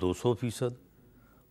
200%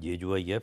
JUIF,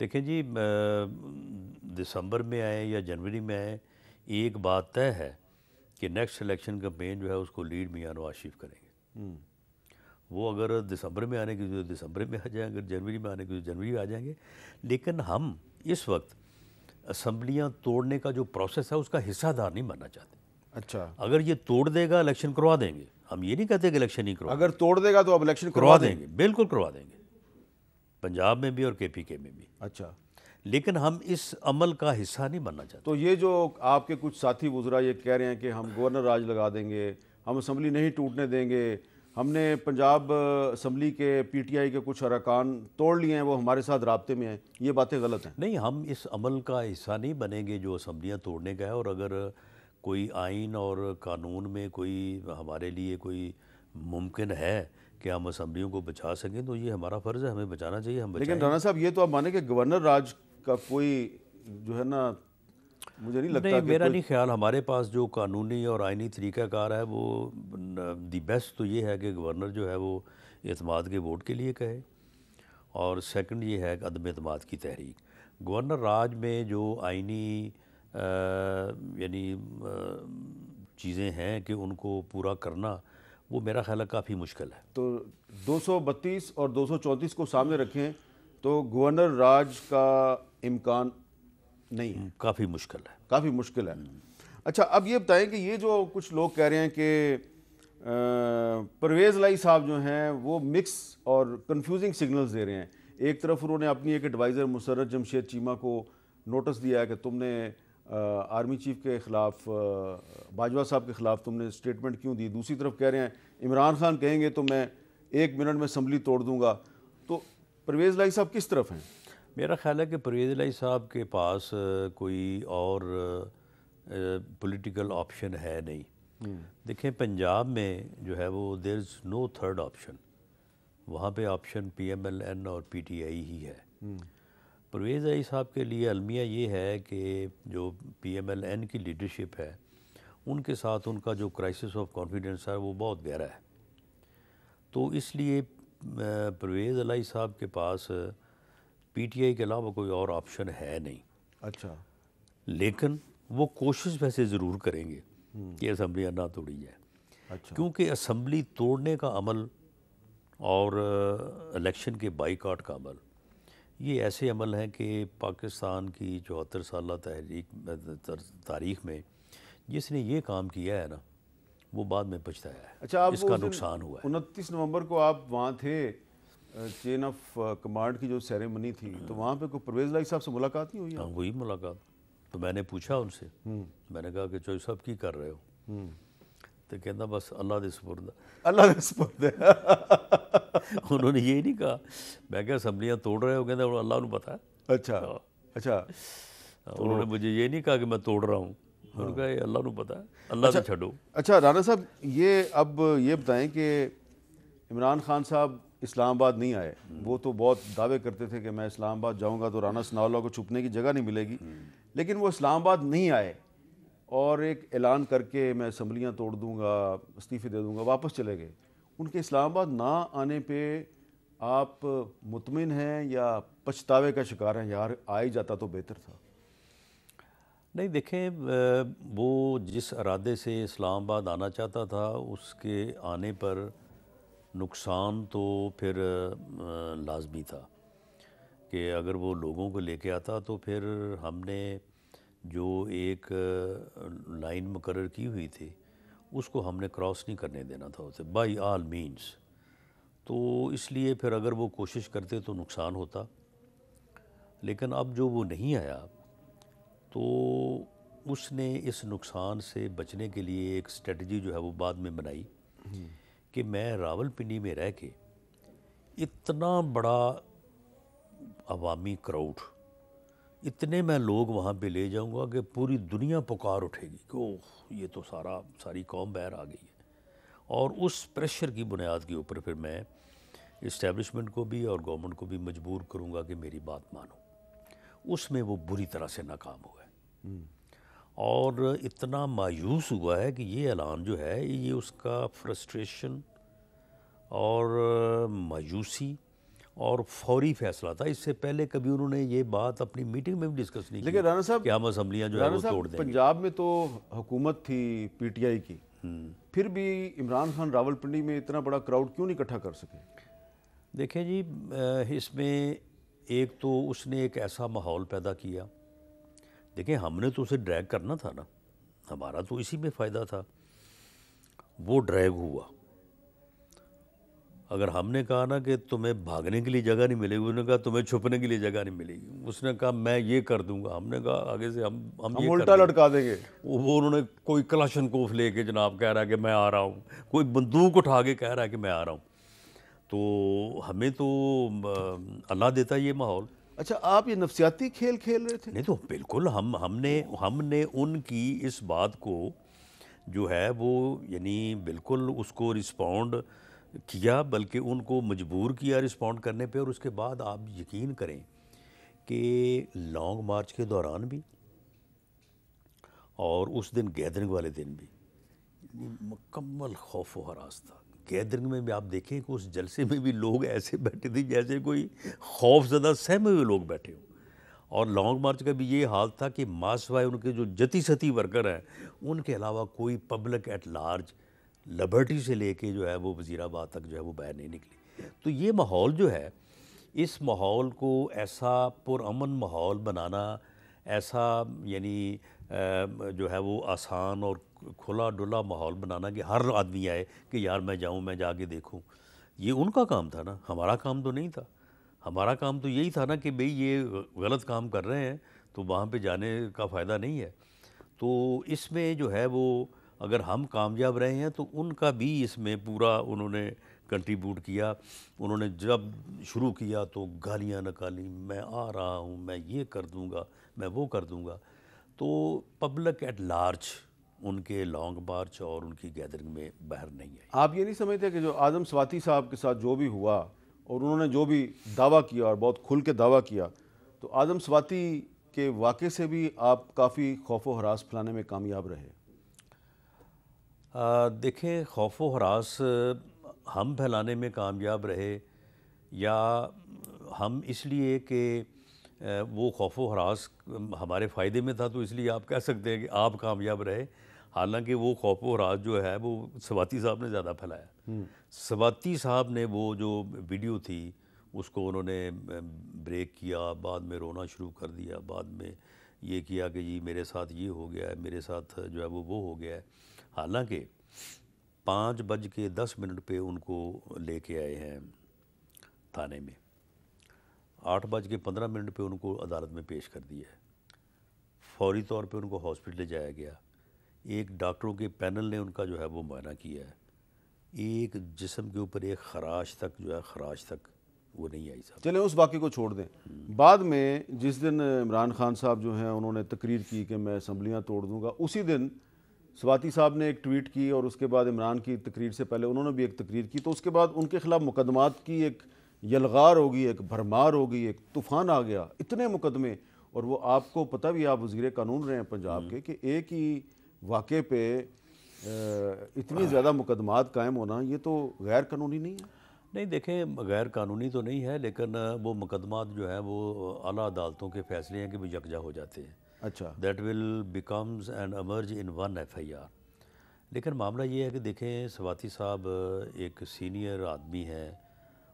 دیکھیں جی، دسمبر میں آئے یا جنوری میں آئے، ایک بات طے ہے کہ نیکسٹ الیکشن کمپین جو ہے اس کو لیڈ میاں نواز شریف کریں گے۔ وہ اگر دسمبر میں آنے کی تو دسمبر میں آ جائیں، اگر جنوری میں آنے کی تو جنوری میں آ جائیں گے۔ لیکن ہم اس وقت اسمبلیاں توڑنے کا جو پروسیس ہے اس کا حصہ دار نہیں بننا چاہتے۔ اچھا، اگر یہ توڑ دے گا الیکشن کروا دیں گے، ہم یہ نہیں کہتے کہ الیکشن نہیں کروا اگر توڑ دے گا تو اب الیکشن کروا دیں گے، بالکل کروا دیں گے، پنجاب میں بھی اور کے پی کے میں بھی۔ اچھا، لیکن ہم اس عمل کا حصہ نہیں بننا چاہتے۔ تو یہ جو آپ کے کچھ ساتھی وزراء یہ کہہ رہے ہیں کہ ہم گورنر راج لگا دیں گے، ہم اسمبلی نہیں ٹوٹنے دیں گے، ہم نے پنجاب اسمبلی کے پی ٹی آئی کے کچھ ارکان توڑ لیے ہیں، وہ ہمارے ساتھ رابطے میں ہیں، یہ باتیں غلط ہیں؟ نہیں، ہم اس عمل کا حصہ نہیں بنیں گے جو اسمبلیاں توڑنے کا ہے، اور اگر کوئی آئین اور قانون میں کوئی ہمارے لیے کوئی ممکن ہے کہ ہم اسمبلیوں کو بچا سکیں تو یہ ہمارا فرض ہے، ہمیں بچانا چاہیے، ہم بچائیں۔ لیکن رانا صاحب یہ تو آپ مانیں کہ گورنر راج کا کوئی جو ہے نا، مجھے نہیں لگتا نہیں، کہ میرا نہیں خیال، ہمارے پاس جو قانونی اور آئینی طریقہ کار ہے وہ دی بیسٹ تو یہ ہے کہ گورنر جو ہے وہ اعتماد کے ووٹ کے لیے کہے، اور سیکنڈ یہ ہے کہ عدم اعتماد کی تحریک۔ گورنر راج میں جو آئینی یعنی چیزیں ہیں کہ ان کو پورا کرنا، وہ میرا خیال ہے کافی مشکل ہے۔ تو 232 اور 234 کو سامنے رکھیں تو گورنر راج کا امکان نہیں ہے، کافی مشکل ہے، کافی مشکل ہے۔ اچھا، اب یہ بتائیں کہ یہ جو کچھ لوگ کہہ رہے ہیں کہ پرویز الہی صاحب جو ہیں وہ مکس اور کنفیوزنگ سگنلز دے رہے ہیں۔ ایک طرف انہوں نے اپنی ایک ایڈوائزر مسرت جمشید چیمہ کو نوٹس دیا ہے کہ تم نے آرمی چیف کے خلاف، باجوہ صاحب کے خلاف تم نے اسٹیٹمنٹ کیوں دی؟ دوسری طرف کہہ رہے ہیں عمران خان کہیں گے تو میں 1 منٹ میں اسمبلی توڑ دوں گا۔ تو پرویز الہی صاحب کس طرف ہیں؟ میرا خیال ہے کہ پرویز الہی صاحب کے پاس کوئی اور پولیٹیکل آپشن ہے نہیں۔ دیکھیں، پنجاب میں جو ہے وہ دیر از نو تھرڈ آپشن، وہاں پہ option P M L N اور پی ٹی آئی ہی ہے۔ پرویز الہی صاحب کے لیے المیہ یہ ہے کہ جو پی ایم ایل این کی لیڈرشپ ہے ان کے ساتھ ان کا جو کرائسس آف کانفیڈنس ہے وہ بہت گہرا ہے، تو اس لیے پرویز الہی صاحب کے پاس پی ٹی آئی کے علاوہ کوئی اور آپشن ہے نہیں۔ اچھا، لیکن وہ کوشش ویسے ضرور کریں گے کہ اسمبلیاں نہ توڑی جائیں، اچھا، کیونکہ اسمبلی توڑنے کا عمل اور الیکشن کے بائیکاٹ کا عمل، یہ ایسے عمل ہیں کہ پاکستان کی 74 سالہ تاریخ میں جس نے یہ کام کیا ہے نا وہ بعد میں پچھتایا ہے۔ اچھا، آپ اس کا نقصان ہوا ہے۔ 29 نومبر کو آپ وہاں تھے، چین آف کمانڈ کی جو سیریمنی تھی، تو وہاں پہ کوئی پرویز الہی صاحب سے ملاقات نہیں ہوئی؟ ہاں، ہوئی ملاقات، تو میں نے پوچھا ان سے، میں نے کہا کہ چوہدری صاحب کی کر رہے ہو؟ تو کہنا بس اللہ دے سپرد۔ اللہ کے سپرد ہے۔ انہوں نے یہ نہیں کہا، میں کہا اسمبلیاں توڑ رہے ہو، کہنا اللہ انہوں پتہ ہے۔ اچھا، اچھا، انہوں نے مجھے یہ نہیں کہا کہ میں توڑ رہا ہوں، انہوں نے کہا یہ اللہ انہوں پتہ ہے، اللہ سے چھڈو۔ اچھا رانا صاحب، اب یہ بتائیں کہ عمران خان صاحب اسلام آباد نہیں آئے، وہ تو بہت دعوے کرتے تھے کہ میں اسلام آباد جاؤں گا تو رانا ثناءاللہ کو چھپنے کی جگہ نہیں ملے گی، لیکن وہ اسلام آباد نہیں آئے اور ایک اعلان کر کے میں اسمبلیاں توڑ دوں گا، استعفے دے دوں گا، واپس چلے گئے۔ ان کے اسلام آباد نہ آنے پہ آپ مطمئن ہیں یا پچھتاوے کا شکار ہیں، یار آ ہی جاتا تو بہتر تھا؟ نہیں، دیکھیں، وہ جس ارادے سے اسلام آباد آنا چاہتا تھا اس کے آنے پر نقصان تو پھر لازمی تھا کہ اگر وہ لوگوں کو لے کے آتا تو پھر ہم نے جو ایک لائن مقرر کی ہوئی تھی اس کو ہم نے کراس نہیں کرنے دینا تھا اسے بائی آل مینس، تو اس لیے پھر اگر وہ کوشش کرتے تو نقصان ہوتا، لیکن اب جو وہ نہیں آیا تو اس نے اس نقصان سے بچنے کے لیے ایک اسٹریٹجی جو ہے وہ بعد میں بنائی کہ میں راول پنڈی میں رہ کے اتنا بڑا عوامی کراؤڈ، اتنے میں لوگ وہاں پہ لے جاؤں گا کہ پوری دنیا پکار اٹھے گی کہ اوہ یہ تو ساری قوم باہر آ گئی ہے، اور اس پریشر کی بنیاد کے اوپر پھر میں اسٹیبلشمنٹ کو بھی اور گورنمنٹ کو بھی مجبور کروں گا کہ میری بات مانو۔ اس میں وہ بری طرح سے ناکام ہوا ہے اور اتنا مایوس ہوا ہے کہ یہ اعلان جو ہے یہ اس کا فرسٹریشن اور مایوسی اور فوری فیصلہ تھا. اس سے پہلے کبھی انہوں نے یہ بات اپنی میٹنگ میں بھی ڈسکس نہیں کی. لیکن رانا صاحب کہ ہم اسمبلیاں جو ہے وہ توڑ دیں گے. پنجاب میں تو حکومت تھی پی ٹی آئی کی, پھر بھی عمران خان راول پنڈی میں اتنا بڑا کراؤڈ کیوں نہیں اکٹھا کر سکے؟ دیکھیں جی, اس میں ایک تو اس نے ایک ایسا ماحول پیدا کیا. دیکھیں ہم نے تو اسے ڈریگ کرنا تھا نا, ہمارا تو اسی میں فائدہ تھا. وہ ڈریگ ہوا. اگر ہم نے کہا نا کہ تمہیں بھاگنے کے لیے جگہ نہیں ملے گی, انہوں نے کہا تمہیں چھپنے کے لیے جگہ نہیں ملے گی. اس نے کہا میں یہ کر دوں گا. ہم نے کہا آگے سے ہم یہ الٹا لٹکا دیں گے. وہ انہوں نے کوئی کلاشن کوف لے کے جناب کہہ رہا ہے کہ میں آ رہا ہوں, کوئی بندوق اٹھا کے کہہ رہا ہے کہ میں آ رہا ہوں. تو ہمیں تو اللہ دیتا یہ ماحول. اچھا, آپ یہ نفسیاتی کھیل کھیل رہے تھے؟ نہیں تو بالکل ہم نے ان کی اس بات کو جو ہے وہ یعنی بالکل اس کو رسپونڈ کیا, بلکہ ان کو مجبور کیا رسپونڈ کرنے پہ. اور اس کے بعد آپ یقین کریں کہ لانگ مارچ کے دوران بھی اور اس دن گیدرنگ والے دن بھی مکمل خوف و ہراس تھا. گیدرنگ میں بھی آپ دیکھیں کہ اس جلسے میں بھی لوگ ایسے بیٹھے تھے جیسے کوئی خوف زدہ سہمے ہوئے لوگ بیٹھے ہوں. اور لانگ مارچ کا بھی یہ حال تھا کہ ماسوائے ان کے جو جتی ستی ورکر ہیں ان کے علاوہ کوئی پبلک ایٹ لارج لبرٹی سے لے کے جو ہے وہ وزیر آباد تک جو ہے وہ باہر نہیں نکلی. تو یہ ماحول جو ہے, اس ماحول کو ایسا پرامن ماحول بنانا, ایسا یعنی جو ہے وہ آسان اور کھلا ڈلا ماحول بنانا کہ ہر آدمی آئے کہ یار میں جاؤں, میں جا کے دیکھوں, یہ ان کا کام تھا نا, ہمارا کام تو نہیں تھا. ہمارا کام تو یہی تھا نا کہ بھئی یہ غلط کام کر رہے ہیں تو وہاں پہ جانے کا فائدہ نہیں ہے. تو اس میں جو ہے وہ اگر ہم کامیاب رہے ہیں تو ان کا بھی اس میں پورا انہوں نے کنٹریبیوٹ کیا. انہوں نے جب شروع کیا تو گالیاں نکالی, میں آ رہا ہوں, میں یہ کر دوں گا, میں وہ کر دوں گا. تو پبلک ایٹ لارج ان کے لانگ مارچ اور ان کی گیدرنگ میں باہر نہیں آئی. آپ یہ نہیں سمجھتے کہ جو اعظم سواتی صاحب کے ساتھ جو بھی ہوا اور انہوں نے جو بھی دعویٰ کیا اور بہت کھل کے دعویٰ کیا, تو اعظم سواتی کے واقعے سے بھی آپ کافی خوف و ہراس پھیلانے میں کامیاب رہے؟ دیکھیں خوف و ہراس ہم پھیلانے میں کامیاب رہے یا ہم اس لیے کہ وہ خوف و ہراس ہمارے فائدے میں تھا تو اس لیے آپ کہہ سکتے ہیں کہ آپ کامیاب رہے. حالانکہ وہ خوف و ہراس جو ہے وہ سواتی صاحب نے زیادہ پھیلایا. سواتی صاحب نے وہ جو ویڈیو تھی اس کو انہوں نے بریک کیا, بعد میں رونا شروع کر دیا, بعد میں یہ کیا کہ جی میرے ساتھ یہ ہو گیا ہے, میرے ساتھ جو ہے وہ ہو گیا ہے. حالانکہ 5:10 پہ ان کو لے کے آئے ہیں تھانے میں, 8:15 پہ ان کو عدالت میں پیش کر دیا ہے. فوری طور پہ ان کو ہاسپٹل لے جایا گیا. ایک ڈاکٹروں کے پینل نے ان کا جو ہے وہ معائنہ کیا ہے. ایک جسم کے اوپر ایک خراش تک جو ہے خراش تک وہ نہیں آئی صاحب. چلیں اس واقعے کو چھوڑ دیں. بعد میں جس دن عمران خان صاحب جو ہیں انہوں نے تقریر کی کہ میں اسمبلیاں توڑ دوں گا, اسی دن سواتی صاحب نے ایک ٹویٹ کی اور اس کے بعد عمران کی تقریر سے پہلے انہوں نے بھی ایک تقریر کی. تو اس کے بعد ان کے خلاف مقدمات کی ایک یلغار ہوگی, ایک بھرمار ہوگی, ایک طوفان آ گیا, اتنے مقدمے. اور وہ آپ کو پتہ بھی, آپ وزیر قانون رہے ہیں پنجاب کے, کہ ایک ہی واقعے پہ اتنی زیادہ مقدمات قائم ہونا یہ تو غیر قانونی نہیں ہے؟ نہیں دیکھیں غیر قانونی تو نہیں ہے, لیکن وہ مقدمات جو ہیں وہ اعلیٰ عدالتوں کے فیصلے ہیں کہ وہ یکجا ہو جاتے ہیں. اچھا. That will becomes and emerge in one FIR. لیکن معاملہ یہ ہے کہ دیکھیں سواتی صاحب ایک سینئر آدمی ہیں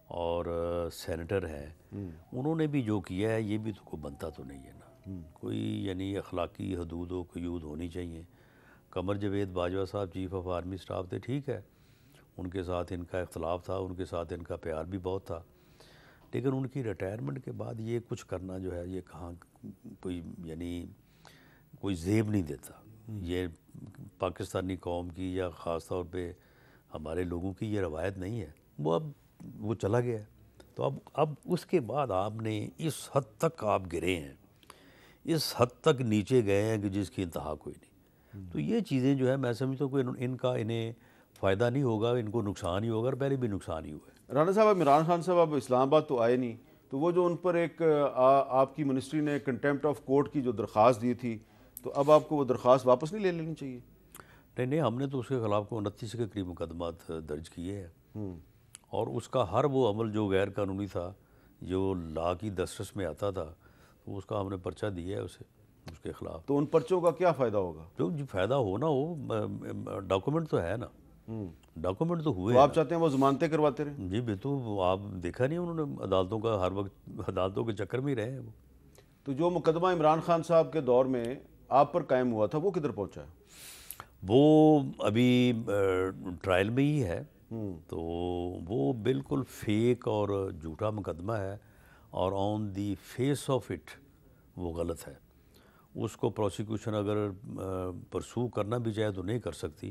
اور سینیٹر ہیں. انہوں نے بھی جو کیا ہے یہ بھی تو کوئی بنتا تو نہیں ہے نا, کوئی یعنی اخلاقی حدود و قیود ہونی چاہیے. قمر جاوید باجوہ صاحب چیف آف آرمی اسٹاف تھے, ٹھیک ہے, ان کے ساتھ ان کا اختلاف تھا, ان کے ساتھ ان کا پیار بھی بہت تھا, لیکن ان کی ریٹائرمنٹ کے بعد یہ کچھ کرنا جو ہے یہ کہاں کوئی یعنی کوئی زیب نہیں دیتا. یہ پاکستانی قوم کی یا خاص طور پہ ہمارے لوگوں کی یہ روایت نہیں ہے. وہ چلا گیا. تو اب اس کے بعد آپ نے اس حد تک آپ گرے ہیں, اس حد تک نیچے گئے ہیں کہ جس کی انتہا کوئی نہیں. تو یہ چیزیں جو ہے میں سمجھتا ہوں کہ انہیں فائدہ نہیں ہوگا, ان کو نقصان ہی ہوگا, اور پہلے بھی نقصان ہی ہوا ہے. رانا صاحب, عمران خان صاحب اب اسلام آباد تو آئے نہیں, تو وہ جو ان پر ایک آپ کی منسٹری نے کنٹیمپٹ آف کورٹ کی جو درخواست دی تھی, تو اب آپ کو وہ درخواست واپس نہیں لے لینی چاہیے؟ نہیں, ہم نے تو اس کے خلاف کو 29 کے قریب مقدمات درج کیے ہیں, اور اس کا ہر وہ عمل جو غیر قانونی تھا جو لا کی دسترس میں آتا تھا تو اس کا ہم نے پرچہ دیا ہے اسے، اس کے خلاف. تو ان پرچوں کا کیا فائدہ ہوگا؟ جو فائدہ ہو نا ہو، ڈاکومنٹ تو ہے نا، ڈاکومنٹ تو ہوئے تو ہیں آپ چاہتے ہیں وہ ضمانتیں کرواتے رہیں؟ جی تو آپ دیکھا نہیں انہوں نے عدالتوں کا ہر وقت عدالتوں کے چکر میں ہی رہے ہیں وہ. تو جو مقدمہ عمران خان صاحب کے دور میں آپ پر قائم ہوا تھا وہ کدھر پہنچا ہے؟ وہ ابھی ٹرائل میں ہی ہے، تو وہ بالکل فیک اور جھوٹا مقدمہ ہے، اور آن دی فیس آف اٹ وہ غلط ہے. اس کو پروسیکیوشن اگر پرسو کرنا بھی چاہے تو نہیں کر سکتی،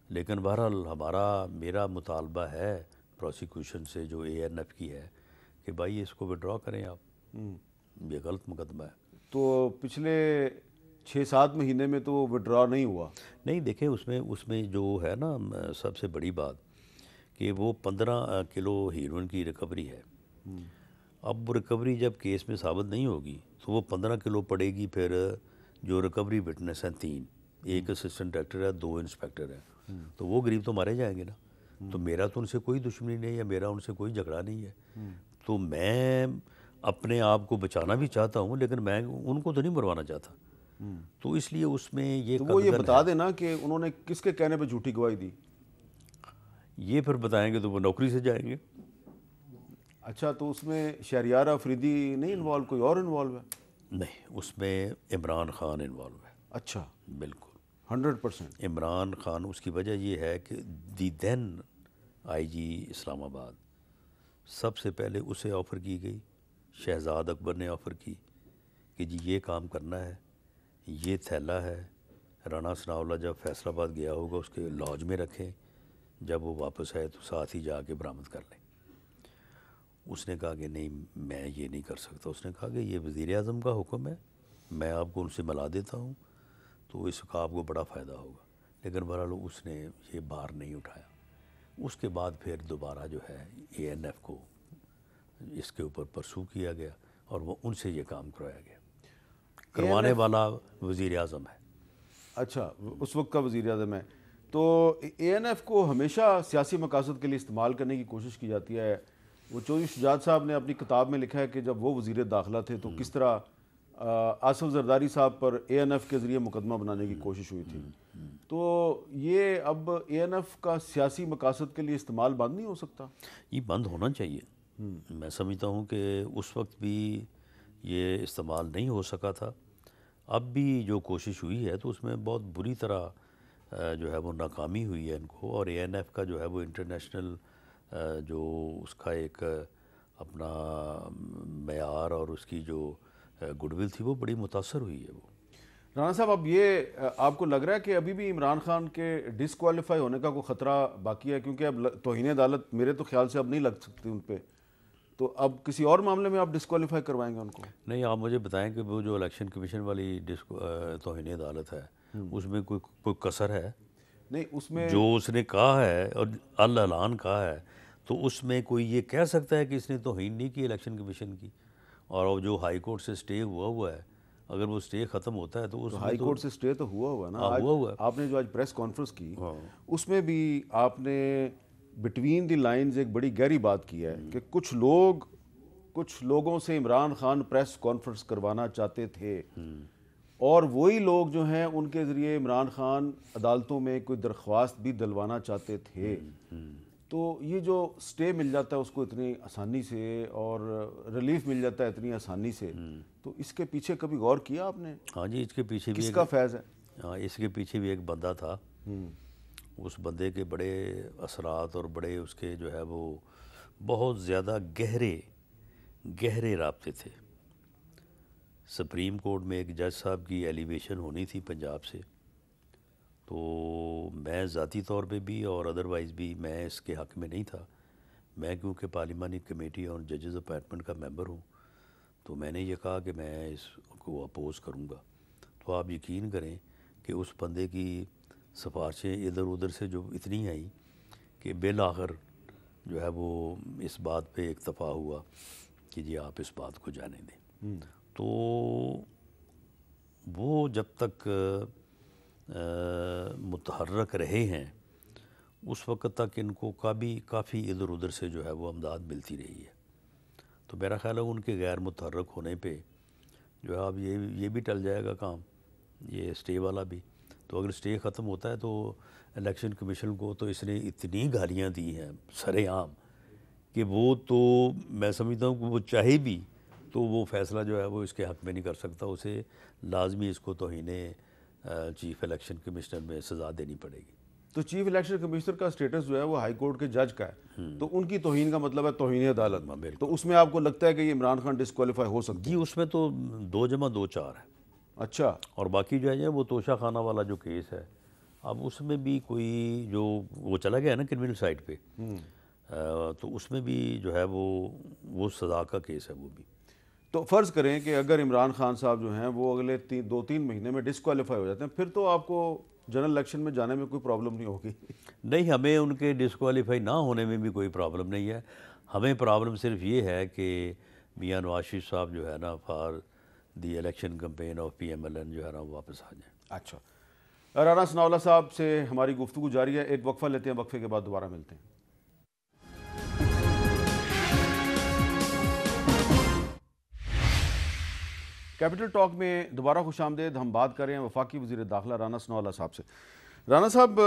لیکن بہرحال میرا مطالبہ ہے پروسیکیوشن سے جو اے این ایف کی ہے کہ بھائی اس کو وڈرا کریں آپ، یہ غلط مقدمہ ہے. تو پچھلے 6-7 مہینے میں تو وہ وڈرا نہیں ہوا. نہیں دیکھیں اس میں جو ہے نا سب سے بڑی بات کہ وہ 15 کلو ہیروئن کی ریکوری ہے. اب ریکوری جب کیس میں ثابت نہیں ہوگی تو وہ 15 کلو پڑے گی. پھر جو ریکوری وٹنس ہیں 3، ایک اسسٹنٹ ڈائریکٹر ہے، 2 انسپیکٹر ہیں، تو وہ غریب تو مارے جائیں گے نا. تو میرا تو ان سے کوئی دشمنی نہیں ہے، میرا ان سے کوئی جھگڑا نہیں ہے. تو میں اپنے آپ کو بچانا بھی چاہتا ہوں، لیکن میں ان کو تو نہیں مروانا چاہتا. تو اس لیے اس میں یہ تو وہ یہ قدغن بتا ہے. دینا کہ انہوں نے کس کے کہنے پہ جھوٹی گواہی دی. یہ پھر بتائیں گے تو وہ نوکری سے جائیں گے. اچھا، تو اس میں شہریار افریدی نہیں انوالو، کوئی اور انوالو ہے؟ نہیں، اس میں عمران خان انوالو ہے. اچھا، بالکل 100%. عمران خان. اس کی وجہ یہ ہے کہ دی دین آئی جی اسلام آباد سب سے پہلے اسے آفر کی گئی، شہزاد اکبر نے آفر کی کہ جی یہ کام کرنا ہے، یہ تھیلا ہے. رانا ثناء اللہ جب فیصل آباد گیا ہوگا اس کے لاج میں رکھیں، جب وہ واپس آئے تو ساتھ ہی جا کے برآمد کر لیں. اس نے کہا کہ نہیں میں یہ نہیں کر سکتا. اس نے کہا کہ یہ وزیر اعظم کا حکم ہے، میں آپ کو ان سے ملا دیتا ہوں تو اس کا آپ کو بڑا فائدہ ہوگا. لیکن بہرحال اس نے یہ بار نہیں اٹھایا. اس کے بعد پھر دوبارہ جو ہے اے این ایف کو اس کے اوپر پرسو کیا گیا اور وہ ان سے یہ کام کرایا گیا. کروانے والا وزیر اعظم ہے. اچھا، اس وقت کا وزیر اعظم ہے. تو اے این ایف کو ہمیشہ سیاسی مقاصد کے لیے استعمال کرنے کی کوشش کی جاتی ہے. وہ چودھری شجاعت صاحب نے اپنی کتاب میں لکھا ہے کہ جب وہ وزیر داخلہ تھے تو کس طرح آصف زرداری صاحب پر اے این ایف کے ذریعے مقدمہ بنانے کی کوشش ہوئی تھی. تو یہ اب اے این ایف کا سیاسی مقاصد کے لیے استعمال بند نہیں ہو سکتا؟ یہ بند ہونا چاہیے. میں سمجھتا ہوں کہ اس وقت بھی یہ استعمال نہیں ہو سکا تھا. اب بھی جو کوشش ہوئی ہے تو اس میں بہت بری طرح جو ہے وہ ناکامی ہوئی ہے ان کو. اور اے این ایف کا جو ہے وہ انٹرنیشنل جو اس کا ایک اپنا معیار اور اس کی جو گڈ ول تھی وہ بڑی متاثر ہوئی ہے. وہ رانا صاحب، اب یہ آپ کو لگ رہا ہے کہ ابھی بھی عمران خان کے ڈسکوالیفائی ہونے کا کوئی خطرہ باقی ہے؟ کیونکہ اب توہین عدالت میرے تو خیال سے اب نہیں لگ سکتی ان پہ. تو اب کسی اور معاملے میں آپ ڈسکوالیفائی کروائیں گے ان کو؟ نہیں، آپ مجھے بتائیں کہ وہ جو الیکشن کمیشن والی توہین عدالت ہے اس میں کوئی کسر ہے؟ نہیں، اس میں جو اس نے کہا ہے اور اعلان کہا ہے تو اس میں کوئی یہ کہہ سکتا ہے کہ اس نے توہین نہیں کی الیکشن کمیشن کی؟ اور جو ہائی کورٹ سے سٹے ہوا ہے، اگر وہ سٹے ختم ہوتا ہے تو اس میں ہائی کورٹ سے سٹے تو ہوا نا. ہوا ہوا ہے. آپ نے جو آج پریس کانفرنس کی اس میں بھی آپ نے بٹوین دی لائنز ایک بڑی گہری بات کی ہے کہ کچھ لوگوں سے عمران خان پریس کانفرنس کروانا چاہتے تھے، اور وہی لوگ جو ہیں ان کے ذریعے عمران خان عدالتوں میں کوئی درخواست بھی دلوانا چاہتے تھے. تو یہ جو سٹے مل جاتا ہے اس کو اتنی آسانی سے اور ریلیف مل جاتا ہے اتنی آسانی سے، تو اس کے پیچھے کبھی غور کیا آپ نے؟ ہاں جی، اس کے پیچھے بھی کس کا فیض ہے؟ ہاں، اس کے پیچھے بھی ایک بندہ تھا. اس بندے کے بڑے اثرات اور بڑے اس کے جو ہے وہ بہت زیادہ گہرے رابطے تھے. سپریم کورٹ میں ایک جج صاحب کی ایلیویشن ہونی تھی پنجاب سے، تو میں ذاتی طور پہ بھی اور ادروائز بھی میں اس کے حق میں نہیں تھا. میں کیونکہ پارلیمانی کمیٹی اور ججز اپائنٹمنٹ کا ممبر ہوں تو میں نے یہ کہا کہ میں اس کو اپوز کروں گا. تو آپ یقین کریں کہ اس بندے کی سفارشیں ادھر ادھر سے جو اتنی آئیں کہ بالآخر جو ہے وہ اس بات پہ اکتفا ہوا کہ جی آپ اس بات کو جانے دیں. تو وہ جب تک متحرک رہے ہیں اس وقت تک ان کو کافی ادھر ادھر سے جو ہے وہ امداد ملتی رہی ہے. تو میرا خیال ہے ان کے غیر متحرک ہونے پہ جو ہے اب یہ بھی ٹل جائے گا کام، یہ اسٹے والا بھی۔ تو اگر اسٹے ختم ہوتا ہے تو الیکشن کمیشن کو تو اس نے اتنی گالیاں دی ہیں سر عام کہ وہ تو میں سمجھتا ہوں کہ وہ چاہے بھی تو وہ فیصلہ جو ہے وہ اس کے حق میں نہیں کر سکتا، اسے لازمی اس کو توہین چیف الیکشن کمشنر میں سزا دینی پڑے گی۔ تو چیف الیکشن کمشنر کا سٹیٹس جو ہے وہ ہائی کورٹ کے جج کا ہے، تو ان کی توہین کا مطلب ہے توہین عدالت، تو اس میں آپ کو لگتا ہے کہ یہ عمران خان ڈسکوالیفائی ہو سکتی جی اس میں تو 2+2=4 ہے۔ اچھا، اور باقی جو ہے وہ توشہ خانہ والا جو کیس ہے، اب اس میں بھی کوئی جو وہ چلا گیا ہے نا کرمنل سائٹ پہ، تو اس میں بھی جو ہے وہ سزا کا کیس ہے وہ بھی۔ تو فرض کریں کہ اگر عمران خان صاحب جو ہیں وہ اگلے 2-3 مہینے میں ڈسکوالیفائی ہو جاتے ہیں، پھر تو آپ کو جنرل الیکشن میں جانے میں کوئی پرابلم نہیں ہوگی؟ نہیں، ہمیں ان کے ڈسکوالیفائی نہ ہونے میں بھی کوئی پرابلم نہیں ہے، ہمیں پرابلم صرف یہ ہے کہ میاں نواز شریف صاحب جو ہے نا for the election campaign of PMLN جو ہے نا واپس آ جائیں۔ اچھا، رانا ثناء اللہ صاحب سے ہماری گفتگو جاری ہے، ایک وقفہ لیتے ہیں، وقفے کے بعد دوبارہ ملتے ہیں۔ کیپٹل ٹاک میں دوبارہ خوش آمدید۔ ہم بات کر رہے ہیں وفاقی وزیر داخلہ رانا ثناء اللہ صاحب سے۔ رانا صاحب،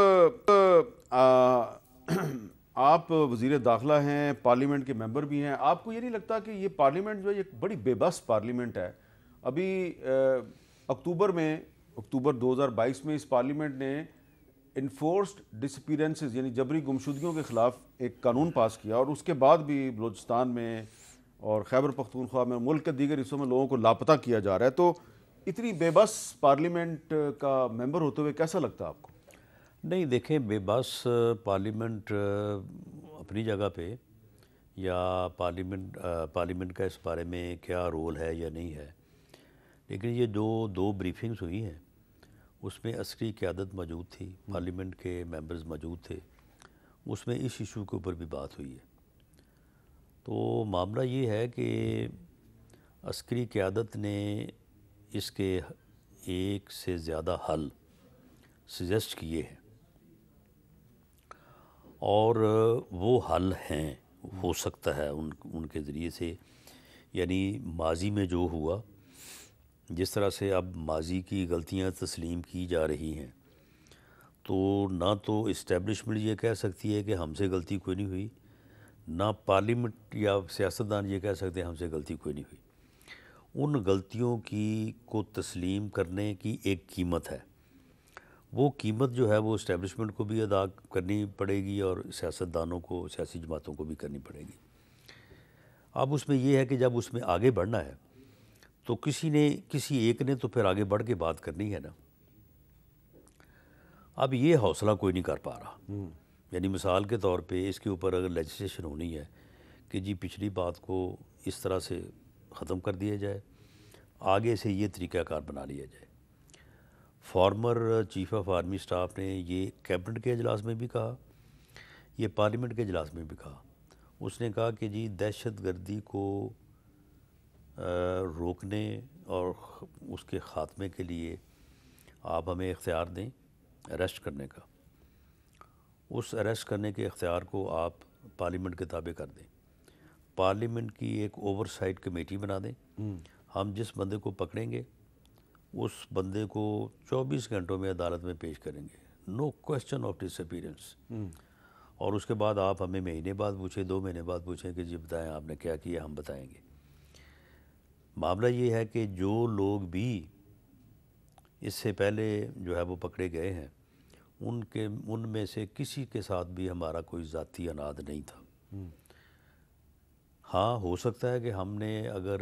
آپ وزیر داخلہ ہیں، پارلیمنٹ کے ممبر بھی ہیں، آپ کو یہ نہیں لگتا کہ یہ پارلیمنٹ جو ہے ایک بڑی بے بس پارلیمنٹ ہے؟ ابھی اکتوبر 2022 میں اس پارلیمنٹ نے انفورسڈ ڈسپیرنسز یعنی جبری گمشدگیوں کے خلاف ایک قانون پاس کیا، اور اس کے بعد بھی بلوچستان میں اور خیبر پختونخوا میں ملک کے دیگر حصوں میں لوگوں کو لاپتہ کیا جا رہا ہے، تو اتنی بے بس پارلیمنٹ کا ممبر ہوتے ہوئے کیسا لگتا ہے آپ کو؟ نہیں دیکھیں، بے بس پارلیمنٹ اپنی جگہ پہ، یا پارلیمنٹ کا اس بارے میں کیا رول ہے یا نہیں ہے، لیکن یہ دو بریفنگز ہوئی ہیں، اس میں عسکری قیادت موجود تھی، پارلیمنٹ کے ممبرز موجود تھے، اس میں اس ایشو کے اوپر بھی بات ہوئی ہے۔ تو معاملہ یہ ہے کہ عسکری قیادت نے اس کے ایک سے زیادہ حل سجیسٹ کیے ہیں، اور وہ حل ہیں، ہو سکتا ہے ان کے ذریعے سے، یعنی ماضی میں جو ہوا، جس طرح سے اب ماضی کی غلطیاں تسلیم کی جا رہی ہیں، تو نہ تو اسٹیبلشمنٹ یہ کہہ سکتی ہے کہ ہم سے غلطی کوئی نہیں ہوئی، نہ پارلیمنٹ یا سیاستدان یہ کہہ سکتے ہیں ہم سے غلطی کوئی نہیں ہوئی۔ ان غلطیوں کو تسلیم کرنے کی ایک قیمت ہے، وہ قیمت جو ہے وہ اسٹیبلشمنٹ کو بھی ادا کرنی پڑے گی اور سیاستدانوں کو، سیاسی جماعتوں کو بھی کرنی پڑے گی۔ اب اس میں یہ ہے کہ جب اس میں آگے بڑھنا ہے تو کسی ایک نے تو پھر آگے بڑھ کے بات کرنی ہے نا۔ اب یہ حوصلہ کوئی نہیں کر پا رہا، یعنی مثال کے طور پہ اس کے اوپر اگر لیجسلیشن ہونی ہے کہ جی پچھلی بات کو اس طرح سے ختم کر دیا جائے، آگے سے یہ طریقہ کار بنا لیا جائے۔ Farmer chief of army staff نے یہ کیبنٹ کے اجلاس میں بھی کہا، یہ پارلیمنٹ کے اجلاس میں بھی کہا، اس نے کہا کہ جی دہشت گردی کو روکنے اور اس کے خاتمے کے لیے آپ ہمیں اختیار دیں اریسٹ کرنے کا، اس اریسٹ کرنے کے اختیار کو آپ پارلیمنٹ کے تابع کر دیں، پارلیمنٹ کی ایک اوور سائٹ کمیٹی بنا دیں، ہم جس بندے کو پکڑیں گے اس بندے کو 24 گھنٹوں میں عدالت میں پیش کریں گے، نو کوسچن آف ڈس اپیرنس، اور اس کے بعد آپ ہمیں مہینے بعد پوچھیں، 2 مہینے بعد پوچھیں کہ جی بتائیں آپ نے کیا کیا، ہم بتائیں گے۔ معاملہ یہ ہے کہ جو لوگ بھی اس سے پہلے جو ہے وہ پکڑے گئے ہیں، ان میں سے کسی کے ساتھ بھی ہمارا کوئی ذاتی اناد نہیں تھا۔ ہاں ہو سکتا ہے کہ ہم نے اگر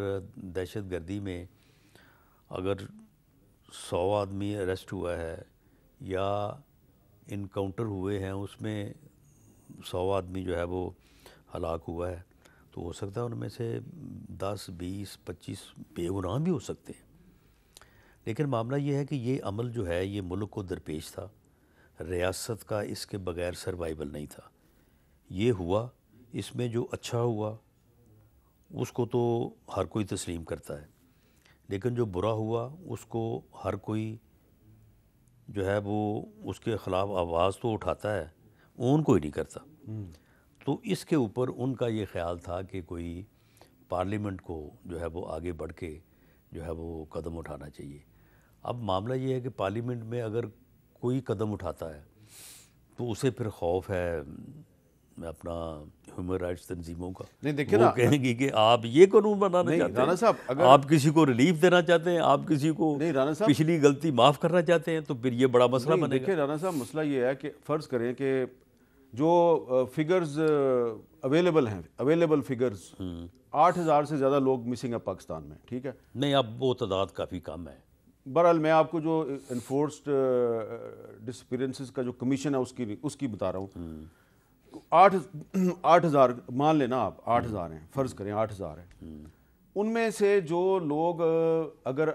دہشت گردی میں اگر 100 آدمی اریسٹ ہوا ہے یا انکاؤنٹر ہوئے ہیں اس میں 100 آدمی جو ہے وہ ہلاک ہوا ہے، تو ہو سکتا ہے ان میں سے 10 20 25 بے گناہ بھی ہو سکتے ہیں، لیکن معاملہ یہ ہے کہ یہ عمل جو ہے یہ ملک کو درپیش تھا، ریاست کا اس کے بغیر سروائیول نہیں تھا، یہ ہوا، اس میں جو اچھا ہوا اس کو تو ہر کوئی تسلیم کرتا ہے، لیکن جو برا ہوا اس کو ہر کوئی جو ہے وہ اس کے خلاف آواز تو اٹھاتا ہے، اون کوئی نہیں کرتا۔ تو اس کے اوپر ان کا یہ خیال تھا کہ کوئی پارلیمنٹ کو جو ہے وہ آگے بڑھ کے جو ہے وہ قدم اٹھانا چاہیے۔ اب معاملہ یہ ہے کہ پارلیمنٹ میں اگر کوئی قدم اٹھاتا ہے تو اسے پھر خوف ہے اپنا ہیومن رائٹس تنظیموں کا، نہیں دیکھیں وہ نا، کہیں گی کہ آپ یہ قانون بنانا نہیں چاہتے رانا ہیں، صاحب اگر آپ کسی کو ریلیف دینا چاہتے ہیں، آپ کسی کو نہیں رانا صاحب پچھلی غلطی معاف کرنا چاہتے ہیں، تو پھر یہ بڑا مسئلہ نہیں بنے گا۔ دیکھیں رانا صاحب، مسئلہ یہ ہے کہ فرض کریں کہ جو فگرز اویلیبل فگرز 8,000 سے زیادہ لوگ مسنگ ہے پاکستان میں، ٹھیک ہے؟ نہیں، اب وہ تعداد کافی کم ہے۔ بہرحال میں آپ کو جو انفورسڈ ڈسپیرنسز کا جو کمیشن ہے اس کی بتا رہا ہوں۔ 8,000 مان لینا، آپ 8,000 ہیں، فرض کریں 8,000 ہیں، ان میں سے جو لوگ اگر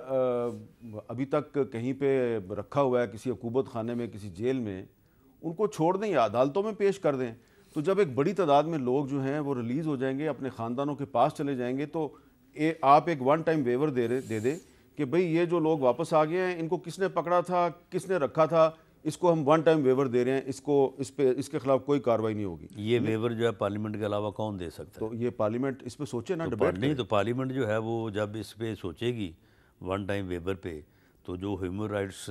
ابھی تک کہیں پہ رکھا ہوا ہے کسی حکومت خانے میں، کسی جیل میں، ان کو چھوڑ دیں یا عدالتوں میں پیش کر دیں، تو جب ایک بڑی تعداد میں لوگ جو ہیں وہ ریلیز ہو جائیں گے، اپنے خاندانوں کے پاس چلے جائیں گے، تو آپ ایک ون ٹائم ویور دے دیں کہ بھئی یہ جو لوگ واپس آ گئے ہیں، ان کو کس نے پکڑا تھا، کس نے رکھا تھا، اس کو ہم ون ٹائم ویور دے رہے ہیں، اس کے خلاف کوئی کارروائی نہیں ہوگی۔ یہ ویور جو ہے پارلیمنٹ کے علاوہ کون دے سکتا ہے؟ تو یہ پارلیمنٹ اس پہ سوچے نا، ڈیبیٹ نہیں، تو پارلیمنٹ جو ہے وہ جب اس پہ سوچے گی ون ٹائم ویور پہ، تو جو ہیومن رائٹس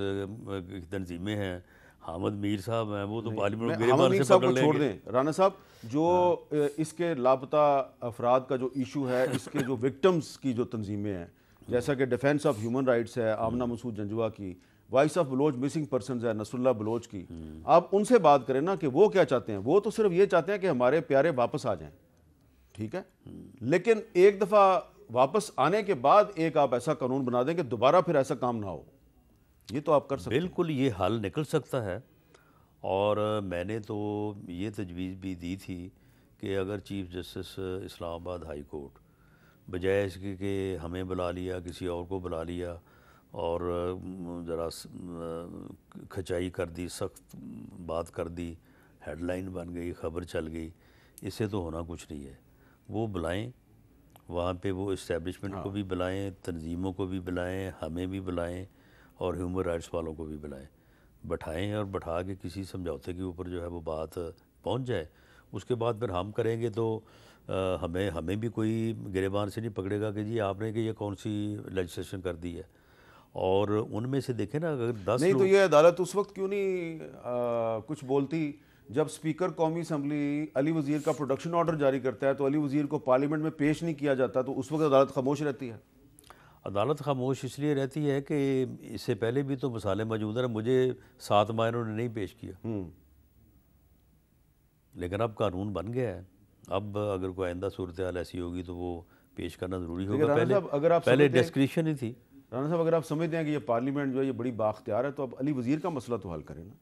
کی تنظیمیں ہیں، حامد میر صاحب ہیں، وہ تو پارلیمنٹ کو حامد گریبان میر سے صاحب پکڑ کو لیں چھوڑ گے۔ دیں رانا صاحب، جو اس کے لاپتہ افراد کا جو ایشو ہے، اس کے جو وکٹمز کی جو تنظیمیں ہیں، جیسا کہ ڈیفینس آف ہیومن رائٹس ہے آمنہ مسعود جنجوہ کی، voice of Baloch missing persons ہے نصر اللہ بلوچ کی، آپ ان سے بات کریں نا کہ وہ کیا چاہتے ہیں۔ وہ تو صرف یہ چاہتے ہیں کہ ہمارے پیارے واپس آ جائیں، ٹھیک ہے، لیکن ایک دفعہ واپس آنے کے بعد ایک آپ ایسا قانون بنا دیں کہ دوبارہ پھر ایسا کام نہ ہو، یہ تو آپ کر سکتے ہیں۔ بالکل یہ حل نکل سکتا ہے، اور میں نے تو یہ تجویز بھی دی تھی کہ اگر چیف جسٹس اسلام آباد ہائی کورٹ بجائے اس کے کہ ہمیں بلا لیا، کسی اور کو بلا لیا اور ذرا کھچائی کر دی، سخت بات کر دی، ہیڈ لائن بن گئی، خبر چل گئی، اس سے تو ہونا کچھ نہیں ہے۔ وہ بلائیں وہاں پہ، وہ اسٹیبلشمنٹ کو بھی بلائیں، تنظیموں کو بھی بلائیں، ہمیں بھی بلائیں، اور ہیومن رائٹس والوں کو بھی بلائیں، بٹھائیں اور بٹھا کے کسی سمجھوتے کے اوپر جو ہے وہ بات پہنچ جائے۔ اس کے بعد پھر ہم کریں گے تو ہمیں بھی کوئی گریبان سے نہیں پکڑے گا کہ جی آپ نے کہ یہ کون سی لیجسلیشن کر دی ہے۔ اور ان میں سے دیکھیں نا، اگر 10 نہیں لوگ، تو یہ عدالت اس وقت کیوں نہیں کچھ بولتی جب اسپیکر قومی اسمبلی علی وزیر کا پروڈکشن آرڈر جاری کرتا ہے تو علی وزیر کو پارلیمنٹ میں پیش نہیں کیا جاتا، تو اس وقت عدالت خاموش رہتی ہے؟ عدالت خاموش اس لیے رہتی ہے کہ اس سے پہلے بھی تو مسائل موجود ہیں، مجھے 7 ماہ انہوں نے نہیں پیش کیا، لیکن اب قانون بن گیا ہے، اب اگر کوئی آئندہ صورتحال ایسی ہوگی تو وہ پیش کرنا ضروری ہوگا۔ پہلے ڈسکریشن ہی تھی۔ رانا صاحب اگر آپ سمجھتے ہیں کہ یہ پارلیمنٹ جو ہے یہ بڑی بااختیار ہے، تو اب علی وزیر کا مسئلہ تو حل کریں نا۔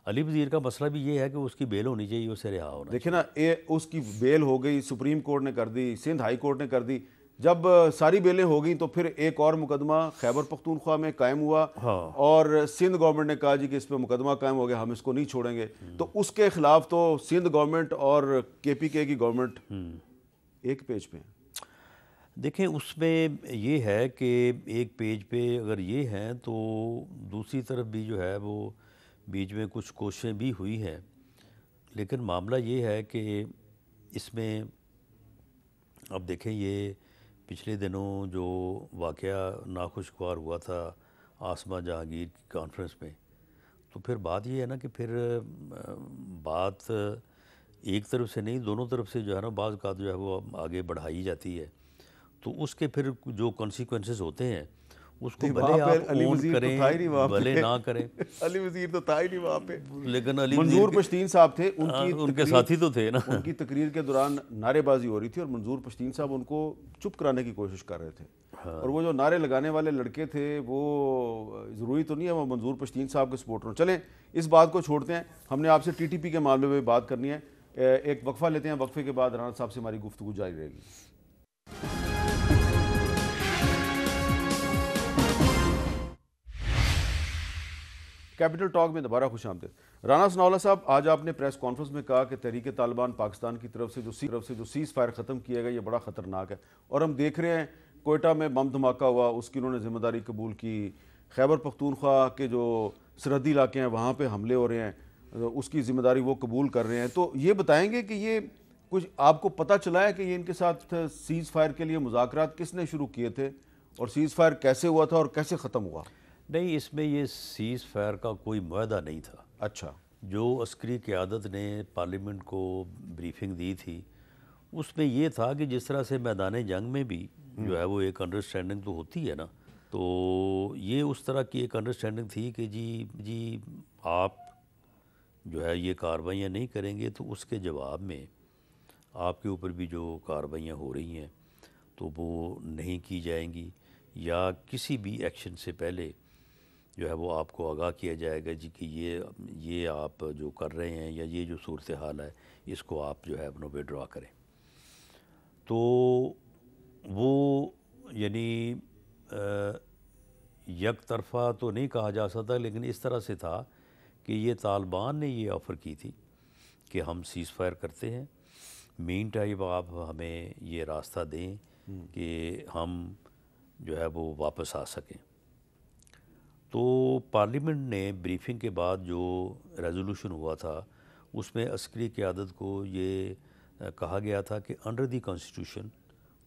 علی وزیر کا مسئلہ بھی یہ ہے کہ اس کی بیل ہونی چاہیے، اسے رہا ہونا دیکھیں نا، اس کی بیل ہو گئی، سپریم کورٹ نے کر دی، سندھ ہائی کورٹ نے کر دی، جب ساری بیلیں ہو گئیں تو پھر ایک اور مقدمہ خیبر پختونخوا میں قائم ہوا، اور سندھ گورنمنٹ نے کہا جی کہ اس پہ مقدمہ قائم ہو گیا، ہم اس کو نہیں چھوڑیں گے، تو اس کے خلاف تو سندھ گورنمنٹ اور کے پی کے کی گورنمنٹ ایک پیج پہ ہیں۔ دیکھیں اس میں یہ ہے کہ ایک پیج پہ اگر یہ ہیں تو دوسری طرف بھی جو ہے وہ بیچ میں کچھ کوششیں بھی ہوئی ہیں، لیکن معاملہ یہ ہے کہ اس میں اب دیکھیں یہ پچھلے دنوں جو واقعہ ناخوشگوار ہوا تھا آسمہ جہانگیر کی کانفرنس میں، تو پھر بات یہ ہے نا کہ پھر بات ایک طرف سے نہیں، دونوں طرف سے جو ہے نا بعض اوقات جو ہے وہ آگے بڑھائی جاتی ہے، تو اس کے پھر جو کانسیکوینسز ہوتے ہیں اس کو بھلے آپ اون کریں بھلے نہ کریں۔ علی وزیر تو تھا ہی نہیں وہاں پہ، لیکن علی منظور پشتین صاحب تھے، ان کے ساتھی تو تھے نا۔ ان کی تقریر کے دوران نعرے بازی ہو رہی تھی اور منظور پشتین صاحب ان کو چپ کرانے کی کوشش کر رہے تھے، اور وہ جو نعرے لگانے والے لڑکے تھے وہ ضروری تو نہیں ہے وہ منظور پشتین صاحب کے سپورٹر ہوں۔ چلیں اس بات کو چھوڑتے ہیں، ہم نے آپ سے TTP کے معاملے میں بات کرنی ہے، ایک وقفہ لیتے ہیں، وقفے کے بعد رانا صاحب سے ہماری گفتگو جاری رہے گی۔ کیپٹل ٹاک میں دوبارہ خوش آمدید۔ رانا ثناءاللہ صاحب، آج آپ نے پریس کانفرنس میں کہا کہ تحریک طالبان پاکستان کی طرف سے جو سیز فائر ختم کیا گیا یہ بڑا خطرناک ہے، اور ہم دیکھ رہے ہیں کوئٹہ میں بم دھماکہ ہوا، اس کی انہوں نے ذمہ داری قبول کی، خیبر پختونخوا کے جو سرحدی علاقے ہیں وہاں پہ حملے ہو رہے ہیں، اس کی ذمہ داری وہ قبول کر رہے ہیں، تو یہ بتائیں گے کہ یہ کچھ آپ کو پتہ چلا ہے کہ یہ ان کے ساتھ سیز فائر کے لیے مذاکرات کس نے شروع کیے تھے اور سیز فائر کیسے ہوا تھا اور کیسے ختم ہوا؟ نہیں، اس میں یہ سیز فائر کا کوئی معاہدہ نہیں تھا۔ اچھا، جو عسکری قیادت نے پارلیمنٹ کو بریفنگ دی تھی اس میں یہ تھا کہ جس طرح سے میدان جنگ میں بھی جو ہے وہ ایک انڈرسٹینڈنگ تو ہوتی ہے نا، تو یہ اس طرح کی ایک انڈرسٹینڈنگ تھی کہ جی آپ جو ہے یہ کارروائیاں نہیں کریں گے تو اس کے جواب میں آپ کے اوپر بھی جو کارروائیاں ہو رہی ہیں تو وہ نہیں کی جائیں گی، یا کسی بھی ایکشن سے پہلے جو ہے وہ آپ کو آگاہ کیا جائے گا جی کہ یہ آپ جو کر رہے ہیں یا یہ جو صورتحال ہے اس کو آپ جو ہے اپنا وڈرا کریں۔ تو وہ یعنی یک طرفہ تو نہیں کہا جا سکتا، لیکن اس طرح سے تھا کہ یہ طالبان نے یہ آفر کی تھی کہ ہم سیز فائر کرتے ہیں، مین ٹائم آپ ہمیں یہ راستہ دیں کہ ہم جو ہے وہ واپس آ سکیں۔ تو پارلیمنٹ نے بریفنگ کے بعد جو ریزولوشن ہوا تھا اس میں عسکری قیادت کو یہ کہا گیا تھا کہ انڈر دی کانسٹیٹیوشن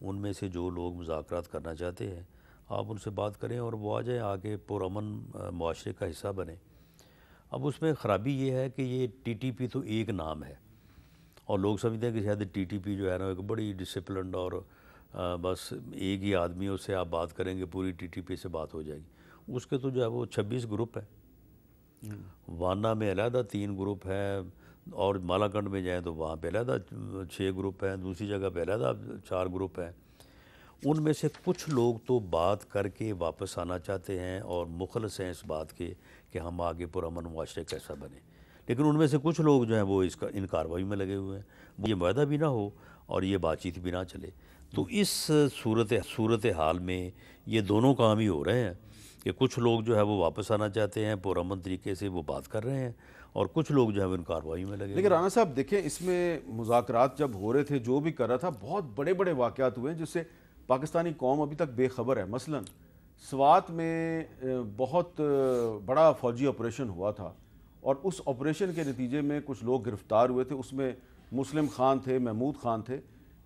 ان میں سے جو لوگ مذاکرات کرنا چاہتے ہیں آپ ان سے بات کریں اور وہ آ جائیں آگے پرامن معاشرے کا حصہ بنیں۔ اب اس میں خرابی یہ ہے کہ یہ ٹی ٹی پی تو ایک نام ہے اور لوگ سمجھتے ہیں کہ شاید ٹی ٹی پی جو ہے نا ایک بڑی ڈسپلنڈ اور بس ایک ہی آدمی اس سے آپ بات کریں گے پوری ٹی ٹی پی سے بات ہو جائے گی۔ اس کے تو جو ہے وہ 26 گروپ ہیں، وانا میں علیحدہ 3 گروپ ہیں، اور مالاکنڈ میں جائیں تو وہاں پہ علیحدہ 6 گروپ ہیں، دوسری جگہ پہ علیحدہ 4 گروپ ہیں۔ ان میں سے کچھ لوگ تو بات کر کے واپس آنا چاہتے ہیں اور مخلص ہیں اس بات کے کہ ہم آگے پرامن معاشرے کیسا بنے، لیکن ان میں سے کچھ لوگ جو ہیں وہ ان کارروائی میں لگے ہوئے ہیں، یہ معاہدہ بھی نہ ہو اور یہ بات چیت بھی نہ چلے۔ تو اس صورت حال میں یہ دونوں کام ہی ہو رہے ہیں کہ کچھ لوگ جو ہے وہ واپس آنا چاہتے ہیں، پرامن طریقے سے وہ بات کر رہے ہیں، اور کچھ لوگ جو ہے وہ ان کارروائی میں لگے ہوئے ہیں۔ لیکن رانا صاحب دیکھیں اس میں مذاکرات جب ہو رہے تھے جو بھی کر رہا تھا بہت بڑے بڑے واقعات ہوئے ہیں جس سے پاکستانی قوم ابھی تک بے خبر ہے۔ مثلا سوات میں بہت بڑا فوجی آپریشن ہوا تھا اور اس آپریشن کے نتیجے میں کچھ لوگ گرفتار ہوئے تھے، اس میں مسلم خان تھے، محمود خان تھے۔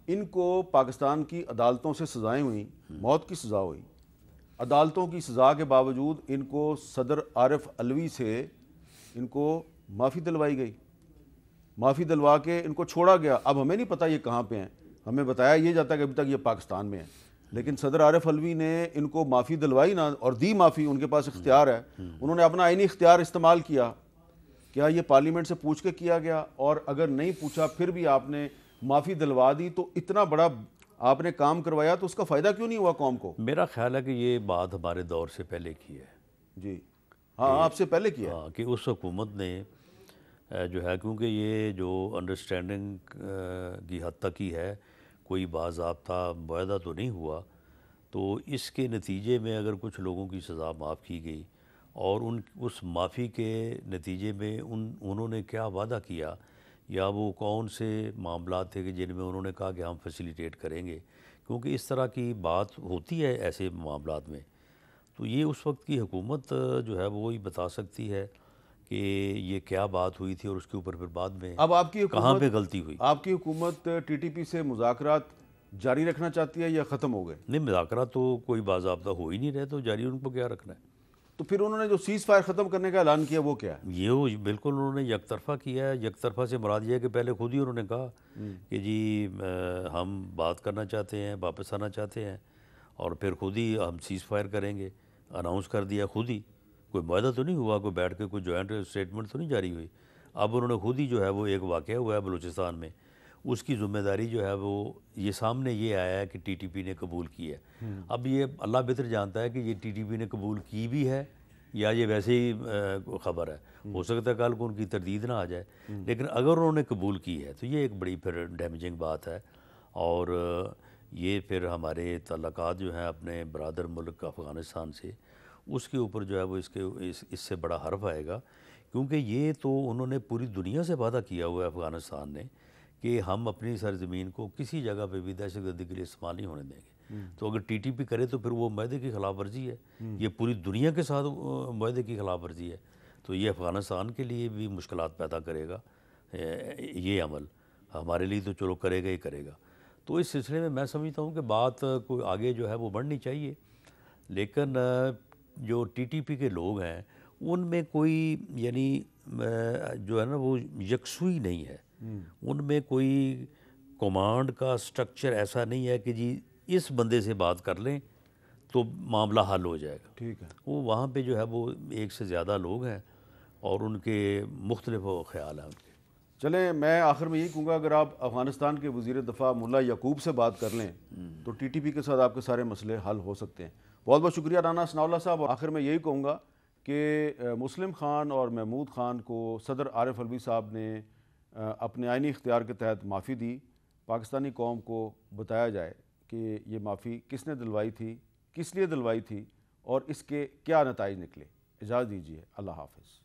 ان کو پاکستان کی عدالتوں سے سزائیں ہوئیں، موت کی سزا ہوئی۔ عدالتوں کی سزا کے باوجود ان کو صدر عارف علوی سے ان کو معافی دلوائی گئی، معافی دلوا کے ان کو چھوڑا گیا۔ اب ہمیں نہیں پتہ یہ کہاں پہ ہیں، ہمیں بتایا یہ جاتا ہے کہ ابھی تک یہ پاکستان میں ہیں، لیکن صدر عارف علوی نے ان کو معافی دلوائی نہ اور دی معافی، ان کے پاس اختیار ہے، انہوں نے اپنا آئینی اختیار استعمال کیا۔ کیا یہ پارلیمنٹ سے پوچھ کے کیا گیا؟ اور اگر نہیں پوچھا پھر بھی آپ نے معافی دلوا دی تو اتنا بڑا آپ نے کام کروایا تو اس کا فائدہ کیوں نہیں ہوا قوم کو؟ میرا خیال ہے کہ یہ بات ہمارے دور سے پہلے کی ہے۔ جی ہاں، آپ سے پہلے کیا۔ ہاں، کہ اس حکومت نے جو ہے کیونکہ یہ جو انڈرسٹینڈنگ کی حد تک ہی ہے، کوئی باضابطہ معاہدہ تو نہیں ہوا، تو اس کے نتیجے میں اگر کچھ لوگوں کی سزا معاف کی گئی اور اس معافی کے نتیجے میں انہوں نے کیا وعدہ کیا یا وہ کون سے معاملات تھے کہ جن میں انہوں نے کہا کہ ہم فیسیلیٹیٹ کریں گے، کیونکہ اس طرح کی بات ہوتی ہے ایسے معاملات میں، تو یہ اس وقت کی حکومت جو ہے وہی بتا سکتی ہے کہ یہ کیا بات ہوئی تھی اور اس کے اوپر پھر بعد میں اب آپ کی کہاں پہ غلطی ہوئی۔ آپ کی حکومت ٹی ٹی پی سے مذاکرات جاری رکھنا چاہتی ہے یا ختم ہو گئے؟ نہیں، مذاکرات تو کوئی باضابطہ ہو ہی نہیں رہے، تو جاری ان کو کیا رکھنا ہے۔ تو پھر انہوں نے جو سیز فائر ختم کرنے کا اعلان کیا وہ کیا ہے؟ یہ بالکل انہوں نے یک طرفہ کیا ہے۔ یک طرفہ سے مراد یہ ہے کہ پہلے خود ہی انہوں نے کہا کہ جی ہم بات کرنا چاہتے ہیں، واپس آنا چاہتے ہیں، اور پھر خود ہی ہم سیز فائر کریں گے، اناؤنس کر دیا خود ہی، کوئی معاہدہ تو نہیں ہوا، کوئی بیٹھ کے کوئی جوائنٹ اسٹیٹمنٹ تو نہیں جاری ہوئی۔ اب انہوں نے خود ہی جو ہے وہ ایک واقعہ ہوا ہے بلوچستان میں، اس کی ذمہ داری جو ہے وہ یہ سامنے یہ آیا ہے کہ ٹی ٹی پی نے قبول کی ہے۔ اب یہ اللہ بہتر جانتا ہے کہ یہ ٹی ٹی پی نے قبول کی بھی ہے یا یہ ویسے ہی خبر ہے، ہو سکتا ہے کل کو ان کی تردید نہ آ جائے، لیکن اگر انہوں نے قبول کی ہے تو یہ ایک بڑی پھر ڈیمیجنگ بات ہے، اور یہ پھر ہمارے تعلقات جو ہیں اپنے برادر ملک افغانستان سے، اس کے اوپر جو ہے وہ اس سے بڑا حرف آئے گا، کیونکہ یہ تو انہوں نے پوری دنیا سے وعدہ کیا ہوا ہے افغانستان نے کہ ہم اپنی سرزمین کو کسی جگہ پہ بھی دہشت گردی کے لیے استعمال نہیں ہونے دیں گے۔ تو اگر ٹی ٹی پی کرے تو پھر وہ معاہدے کی خلاف ورزی ہے، یہ پوری دنیا کے ساتھ معاہدے کی خلاف ورزی ہے، تو یہ افغانستان کے لیے بھی مشکلات پیدا کرے گا یہ عمل۔ ہمارے لیے تو چلو کرے گا ہی کرے گا. تو اس سلسلے میں سمجھتا ہوں کہ بات کوئی آگے جو ہے وہ بڑھنی چاہیے، لیکن جو ٹی ٹی پی کے لوگ ہیں ان میں کوئی یعنی جو ہے نا وہ یکسوئی نہیں ہے، ان میں کوئی کمانڈ کا سٹرکچر ایسا نہیں ہے کہ جی اس بندے سے بات کر لیں تو معاملہ حل ہو جائے گا. ٹھیک ہے. وہ وہاں پہ جو ہے وہ ایک سے زیادہ لوگ ہیں اور ان کے مختلف خیال ہیں ان کے. چلیں میں آخر میں یہی کہوں گا اگر آپ افغانستان کے وزیر دفاع ملا یعقوب سے بات کر لیں تو ٹی ٹی پی کے ساتھ آپ کے سارے مسئلے حل ہو سکتے ہیں. بہت بہت شکریہ رانا ثناء اللہ صاحب. اور آخر میں یہی کہوں گا کہ مسلم خان اور محمود خان کو صدر عارف علوی صاحب نے اپنے آئینی اختیار کے تحت معافی دی. پاکستانی قوم کو بتایا جائے کہ یہ معافی کس نے دلوائی تھی، کس لیے دلوائی تھی اور اس کے کیا نتائج نکلے. اجازت دیجیے. اللہ حافظ.